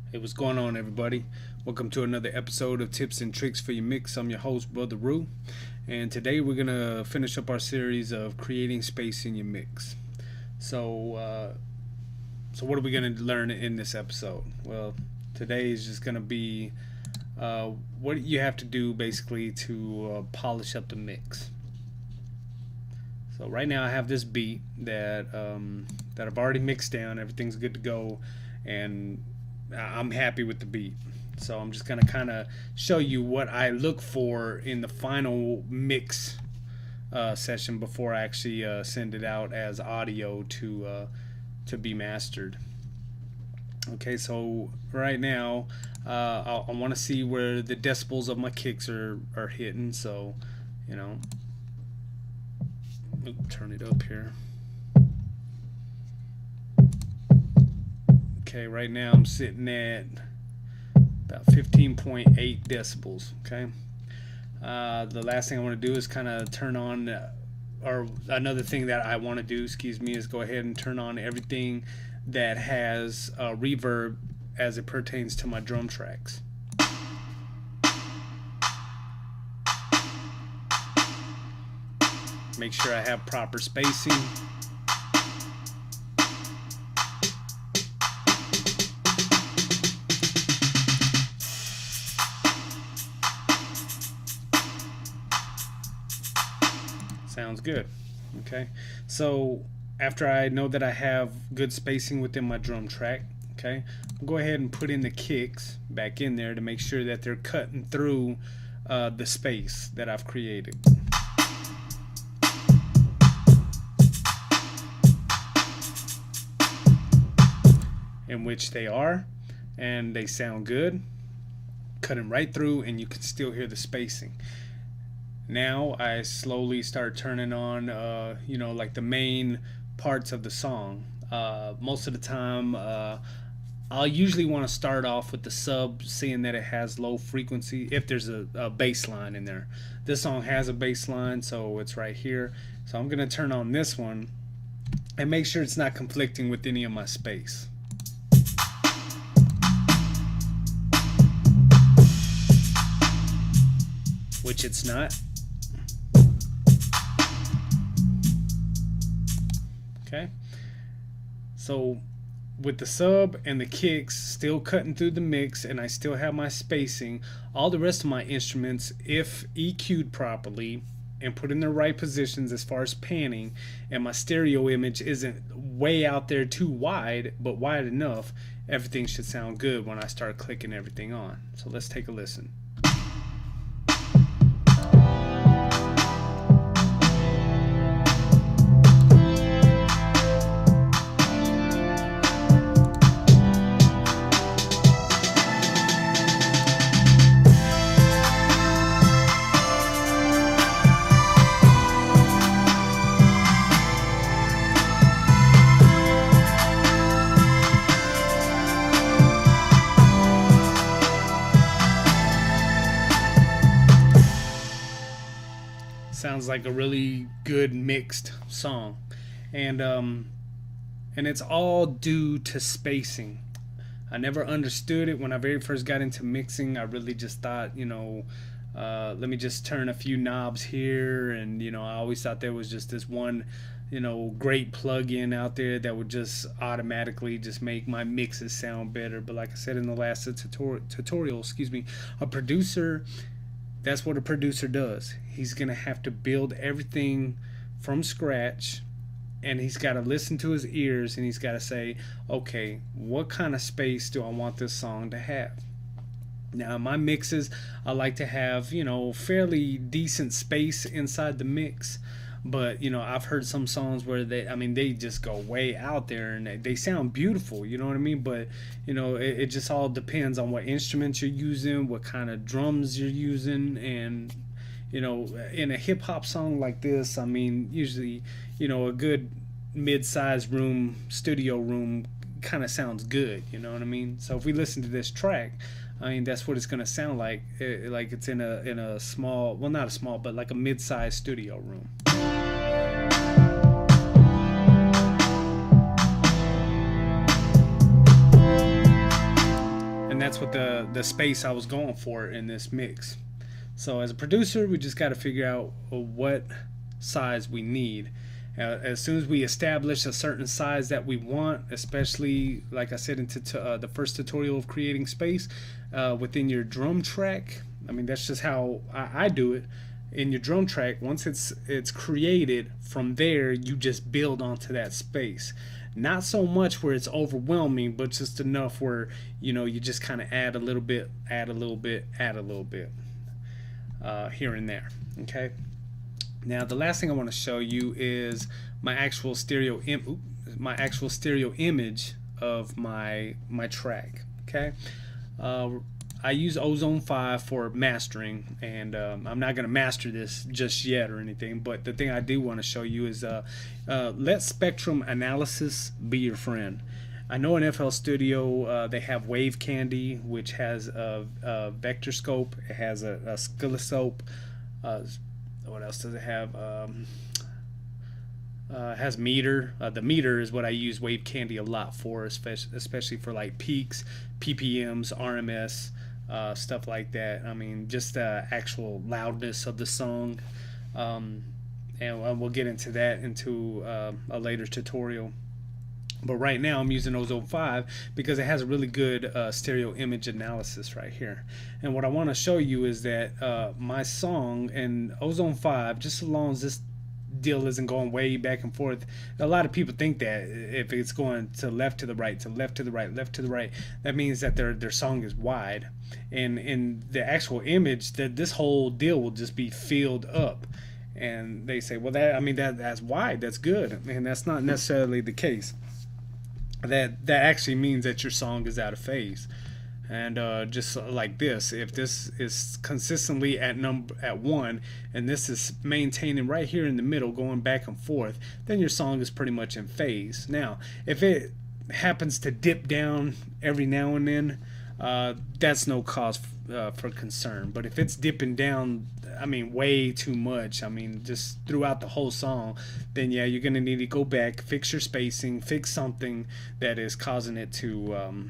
Hey, what's going on, everybody? Welcome to another episode of Tips and Tricks for Your Mix. I'm your host, Brother Rue, and today we're gonna finish up our series of creating space in your mix. So what are we gonna learn in this episode? Well, today is just gonna be what you have to do basically to polish up the mix. So right now I have this beat that I've already mixed down. Everything's good to go, and I'm happy with the beat. So I'm just gonna kind of show you what I look for in the final mix session before I actually send it out as audio to be mastered. Okay, so right now I want to see where the decibels of my kicks are hitting. So, you know, turn it up here. Okay, right now I'm sitting at about 15.8 decibels. Okay, the last thing I want to do is kind of turn on, or another thing that I want to do, excuse me, is go ahead and turn on everything that has reverb as it pertains to my drum tracks. Make sure I have proper spacing. Sounds good. Okay, so after I know that I have good spacing within my drum track, okay, I'll go ahead and put in the kicks back in there to make sure that they're cutting through the space that I've created. In which they are, and they sound good, cutting right through, and you can still hear the spacing. Now I slowly start turning on, like the main parts of the song. Most of the time, I'll usually want to start off with the sub, seeing that it has low frequency, if there's a bass line in there. This song has a bass line, so it's right here. So I'm going to turn on this one and make sure it's not conflicting with any of my space. Which it's not. Okay, so with the sub and the kicks still cutting through the mix, and I still have my spacing, all the rest of my instruments, if EQ'd properly and put in the right positions as far as panning, and my stereo image isn't way out there too wide, but wide enough, everything should sound good when I start clicking everything on. So let's take a listen. Sounds like a really good mixed song, and it's all due to spacing. I never understood it when I very first got into mixing. I really just thought, let me just turn a few knobs here, and I always thought there was just this one, great plug-in out there that would just automatically just make my mixes sound better. But like I said in the last tutorial, that's what a producer does. He's gonna have to build everything from scratch, and he's got to listen to his ears, and he's got to say, okay, what kind of space do I want this song to have? Now, my mixes, I like to have, fairly decent space inside the mix. But, I've heard some songs where they just go way out there, and they sound beautiful, you know what I mean? But, it just all depends on what instruments you're using, what kind of drums you're using. And, in a hip hop song like this, usually, a good mid-sized studio room kind of sounds good, you know what I mean? So if we listen to this track, that's what it's going to sound like it's in a small, well, not a small, but like a mid-sized studio room. that's what the space I was going for in this mix. So as a producer, we just got to figure out what size we need. As soon as we establish a certain size that we want, especially like I said into the first tutorial of creating space within your drum track, I mean that's just how I do it. In your drum track, once it's created, from there you just build onto that space. Not so much where it's overwhelming, but just enough where you just kind of add a little bit, add a little bit, add a little bit here and there. Okay. Now the last thing I want to show you is my actual stereo image of my track. Okay. I use Ozone 5 for mastering, and I'm not going to master this just yet or anything, but the thing I do want to show you is let spectrum analysis be your friend. I know in FL Studio they have Wave Candy, which has a vector scope, it has a oscilloscope, what else does it have? It has meter. The meter is what I use Wave Candy a lot for, especially for like peaks, PPMs, RMS, stuff like that. I mean, just the actual loudness of the song, and we'll get into that into a later tutorial. But right now I'm using Ozone 5 because it has a really good stereo image analysis right here. And what I want to show you is that my song in Ozone 5, just as long as this deal isn't going way back and forth, a lot of people think that if it's going to left to the right, to left to the right, left to the right, that means that their song is wide. And in the actual image, that this whole deal will just be filled up. And they say, well, that's wide, that's good. And that's not necessarily the case. That actually means that your song is out of phase. And just like this, if this is consistently at 1 and this is maintaining right here in the middle, going back and forth, then your song is pretty much in phase. Now if it happens to dip down every now and then, that's no cause for concern. But if it's dipping down, I mean, way too much, I mean, just throughout the whole song, then yeah, you're gonna need to go back, fix your spacing, fix something that is causing it to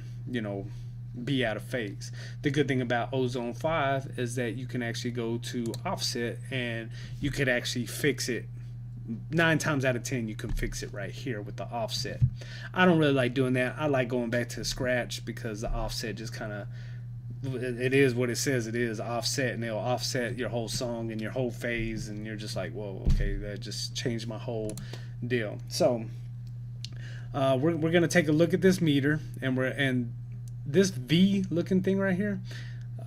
be out of phase. The good thing about Ozone 5 is that you can actually go to offset and you could actually fix it. 9 times out of 10 you can fix it right here with the offset. I don't really like doing that. I like going back to scratch because the offset just kind of, it is what it says it is, offset, and they'll offset your whole song and your whole phase, and you're just like, whoa, okay, that just changed my whole deal. So we're gonna take a look at this meter, and this V looking thing right here,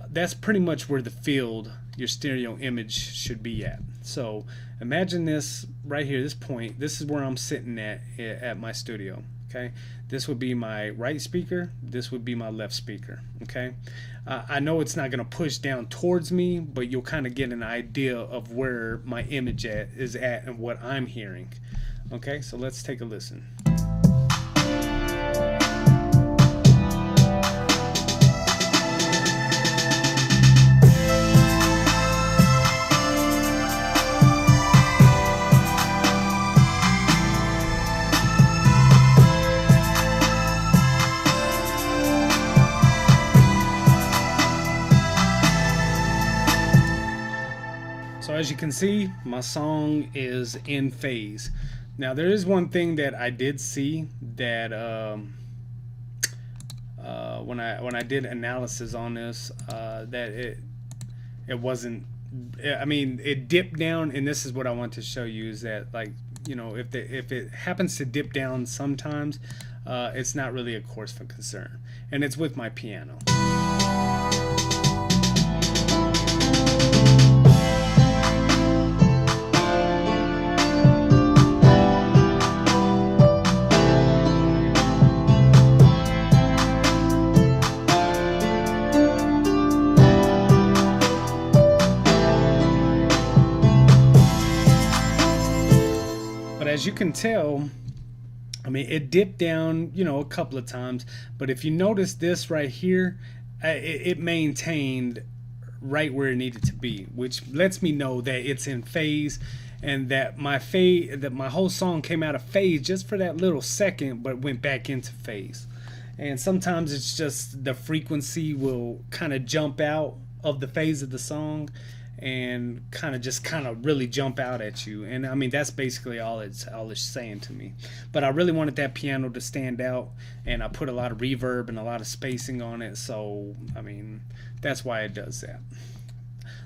that's pretty much where the field, your stereo image, should be at. So imagine this right here, this point, this is where I'm sitting at my studio. Okay, this would be my right speaker, this would be my left speaker. Okay, I know it's not going to push down towards me, but you'll kind of get an idea of where my image is at and what I'm hearing. Okay, so let's take a listen. So as you can see, my song is in phase. Now there is one thing that I did see that when I did analysis on this, that it wasn't, I mean, it dipped down, and this is what I want to show you, is that, like, if it happens to dip down sometimes, it's not really a cause for concern, and it's with my piano. As you can tell, I mean, it dipped down, a couple of times, but if you notice this right here, it maintained right where it needed to be, which lets me know that it's in phase, and that my whole song came out of phase just for that little second, but went back into phase. and sometimes it's just the frequency will kind of jump out of the phase of the song and kind of really jump out at you. And I mean, that's basically all it's saying to me. But I really wanted that piano to stand out, and I put a lot of reverb and a lot of spacing on it. So I mean, that's why it does that.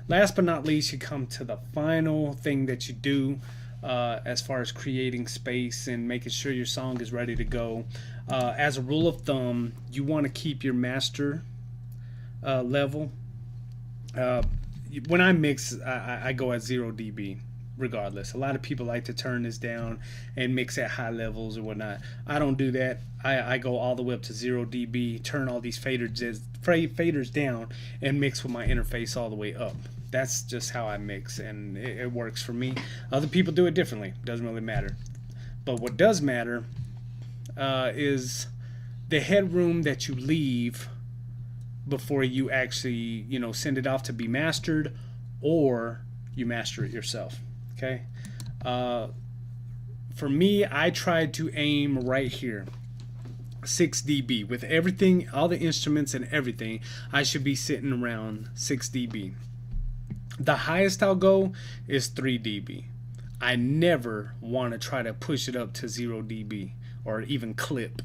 Last but not least, you come to the final thing that you do as far as creating space and making sure your song is ready to go. As a rule of thumb, you want to keep your master level. When I mix, I go at 0 dB regardless. A lot of people like to turn this down and mix at high levels or whatnot. I don't do that. I go all the way up to 0 dB, turn all these faders down, and mix with my interface all the way up. That's just how I mix, and it works for me. Other people do it differently. Doesn't really matter. But what does matter is the headroom that you leave before you actually, send it off to be mastered, or you master it yourself. Okay. For me, I tried to aim right here, 6 dB with everything, all the instruments and everything. I should be sitting around 6 dB. The highest I'll go is 3 dB. I never want to try to push it up to 0 dB or even clip.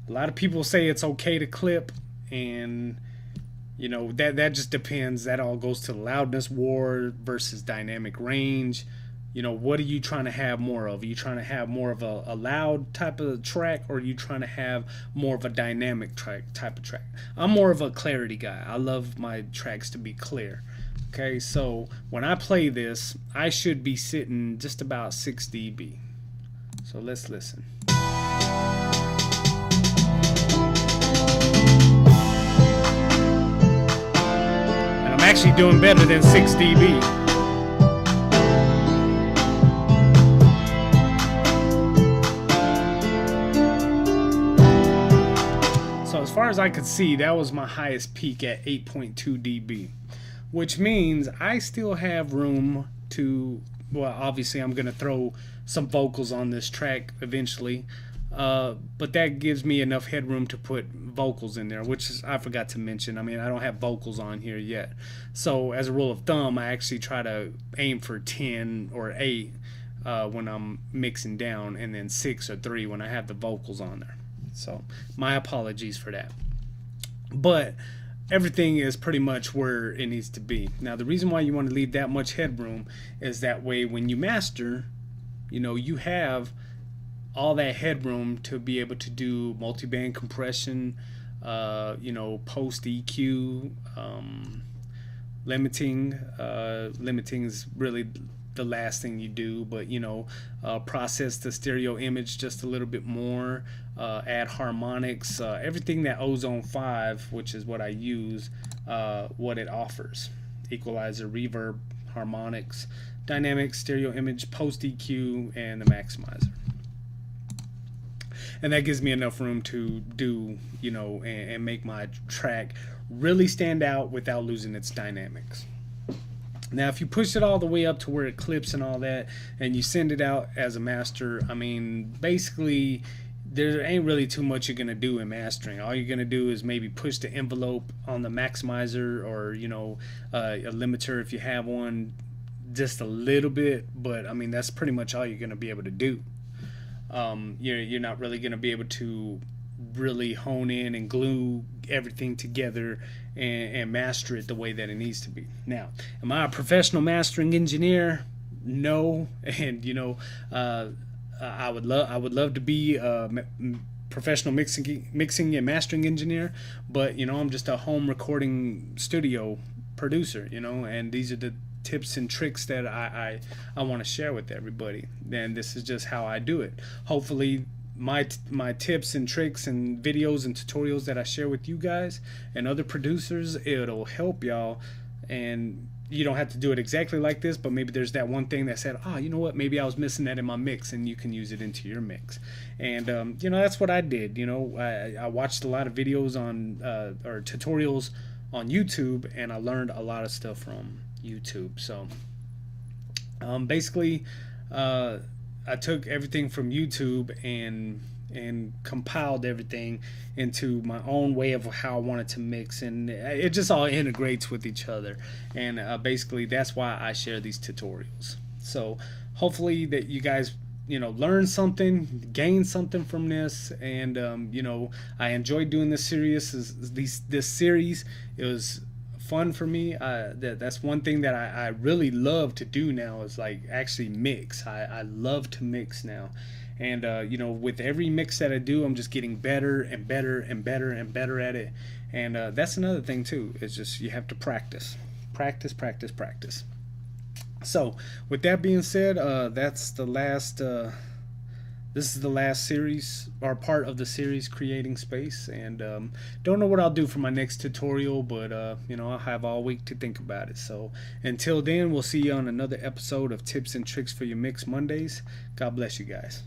A lot of people say it's okay to clip, and that just depends. That all goes to loudness war versus dynamic range. What are you trying to have more of? Are you trying to have more of a loud type of track, or are you trying to have more of a dynamic type of track? I'm more of a clarity guy. I love my tracks to be clear. Okay, so when I play this, I should be sitting just about 6 dB. So let's listen. And I'm actually doing better than 6 dB. So as far as I could see, that was my highest peak at 8.2 dB. Which means I still have room to, well, obviously I'm going to throw some vocals on this track eventually, but that gives me enough headroom to put vocals in there, which is, I forgot to mention, I mean, I don't have vocals on here yet. So as a rule of thumb, I actually try to aim for 10 or 8 when I'm mixing down, and then 6 or 3 when I have the vocals on there. So my apologies for that. But everything is pretty much where it needs to be. Now, the reason why you want to leave that much headroom is that way when you master, you have all that headroom to be able to do multiband compression, post EQ, limiting. Limiting is really the last thing you do, but process the stereo image just a little bit more, add harmonics, everything that Ozone 5, which is what I use, what it offers: equalizer, reverb, harmonics, dynamics, stereo image, post EQ, and the maximizer. And that gives me enough room to do, and make my track really stand out without losing its dynamics. Now, if you push it all the way up to where it clips and all that, and you send it out as a master, I mean, basically, there ain't really too much you're going to do in mastering. All you're going to do is maybe push the envelope on the maximizer, or, a limiter if you have one, just a little bit. But, I mean, that's pretty much all you're going to be able to do. You're not really going to be able to really hone in and glue everything together and master it the way that it needs to be. Now, am I a professional mastering engineer? No. And I would love to be a professional mixing and mastering engineer, but I'm just a home recording studio producer, and these are the tips and tricks that I want to share with everybody. And this is just how I do it. Hopefully my tips and tricks and videos and tutorials that I share with you guys and other producers, it'll help y'all, and you don't have to do it exactly like this, but maybe there's that one thing that said, you know what, maybe I was missing that in my mix, and you can use it into your mix. And that's what I did. I watched a lot of videos on or tutorials on YouTube, and I learned a lot of stuff from YouTube. So basically I took everything from YouTube and and compiled everything into my own way of how I wanted to mix, and it just all integrates with each other. And basically, that's why I share these tutorials. So hopefully that you guys learn something, gain something from this, and I enjoyed doing this series. This series, it was fun for me. That's one thing that I really love to do now, is like actually mix. I love to mix now. And with every mix that I do, I'm just getting better and better and better and better at it. And that's another thing too. It's just you have to practice, practice, practice, practice. So, with that being said, that's the last. This is the last series or part of the series, creating space. And don't know what I'll do for my next tutorial, but I'll have all week to think about it. So until then, we'll see you on another episode of Tips and Tricks for Your Mix Mondays. God bless you guys.